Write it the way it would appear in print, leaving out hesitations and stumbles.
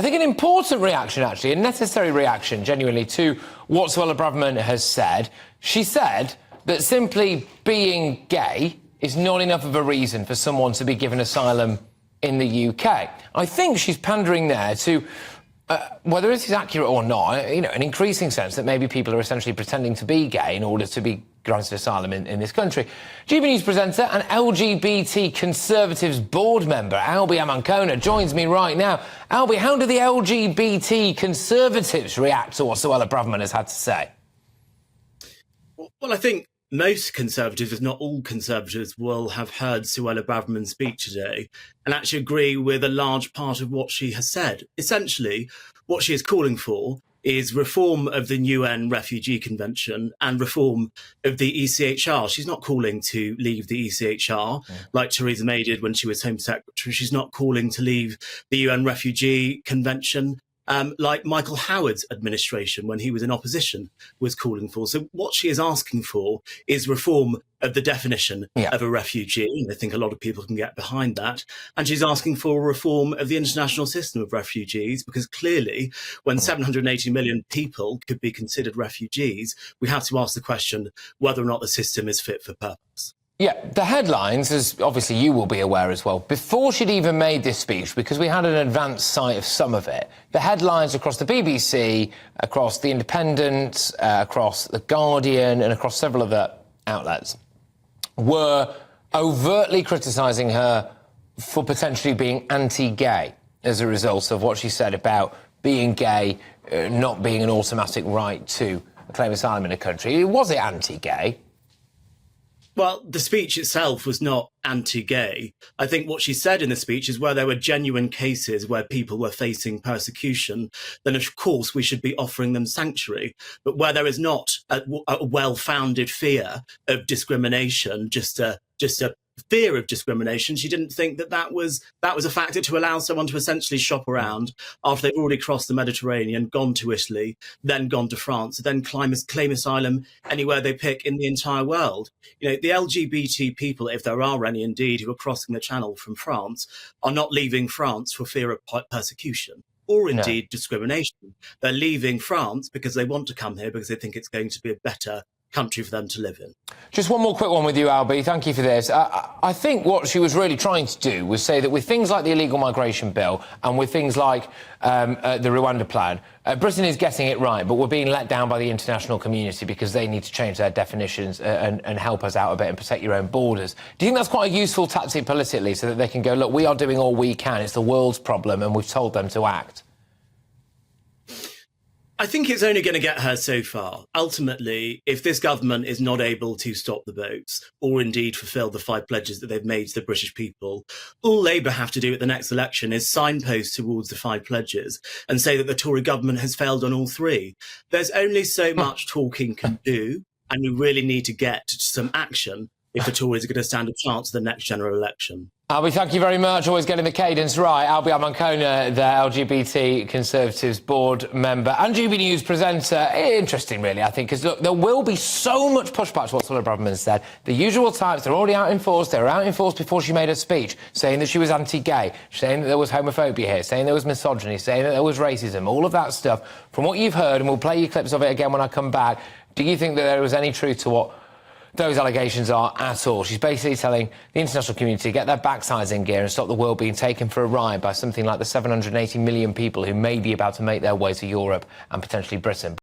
think an important reaction, actually, a necessary reaction, genuinely, to what Suella Braverman has said. She said that simply being gay is not enough of a reason for someone to be given asylum in the UK. I think she's pandering there to, whether it is accurate or not, you know, an increasing sense that maybe people are essentially pretending to be gay in order to be granted asylum in this country. GBNews presenter and LGBT Conservatives board member Albie Amankona joins me right now. Albie, how do the LGBT Conservatives react to what Suella Braverman has had to say? Well, I think most Conservatives, if not all Conservatives, will have heard Suella Braverman's speech today and actually agree with a large part of what she has said. Essentially, what she is calling for is reform of the UN Refugee Convention and reform of the ECHR. She's not calling to leave the ECHR like Theresa May did when she was Home Secretary. She's not calling to leave the UN Refugee Convention like Michael Howard's administration, when he was in opposition, was calling for. So what she is asking for is reform of the definition of a refugee. And I think a lot of people can get behind that. And she's asking for a reform of the international system of refugees, because clearly when 780 million people could be considered refugees, we have to ask the question whether or not the system is fit for purpose. Yeah, the headlines, as obviously you will be aware as well, before she'd even made this speech, because we had an advanced sight of some of it, the headlines across the BBC, across The Independent, across The Guardian and across several other outlets were overtly criticising her for potentially being anti-gay as a result of what she said about being gay not being an automatic right to claim asylum in a country. Was it anti-gay? Well, the speech itself was not anti-gay. I think what she said in the speech is where there were genuine cases where people were facing persecution, then of course we should be offering them sanctuary. But where there is not a well-founded fear of discrimination, just a fear of discrimination, she didn't think that was a factor to allow someone to essentially shop around after they've already crossed the Mediterranean, gone to Italy, then gone to France, then claim asylum anywhere they pick in the entire world. You know, the LGBT people, if there are any indeed, who are crossing the Channel from France, are not leaving France for fear of persecution or indeed discrimination. They're leaving France because they want to come here, because they think it's going to be a better country for them to live in. Just one more quick one with you, Albie. Thank you for this. I think what she was really trying to do was say that with things like the illegal migration bill and with things like the Rwanda plan, Britain is getting it right, but we're being let down by the international community because they need to change their definitions and help us out a bit and protect your own borders. Do you think that's quite a useful tactic politically, so that they can go, look, we are doing all we can, it's the world's problem, and we've told them to act? I think it's only going to get her so far. Ultimately, if this government is not able to stop the boats or indeed fulfil the 5 pledges that they've made to the British people, all Labour have to do at the next election is signpost towards the 5 pledges and say that the Tory government has failed on all 3. There's only so much talking can do, and we really need to get to some action if the Tories are going to stand a chance at the next general election. Albie, thank you very much. Always getting the cadence right. Albie Amankona, the LGBT Conservatives board member and GBNews presenter. Interesting, really, I think, because, look, there will be so much pushback to what Suella Braverman said. The usual types, they're already out in force. They were out in force before she made her speech, saying that she was anti-gay, saying that there was homophobia here, saying there was misogyny, saying that there was racism, all of that stuff. From what you've heard, and we'll play you clips of it again when I come back, do you think that there was any truth to what those allegations are at all? She's basically telling the international community to get their backsides in gear and stop the world being taken for a ride by something like the 780 million people who may be about to make their way to Europe and potentially Britain.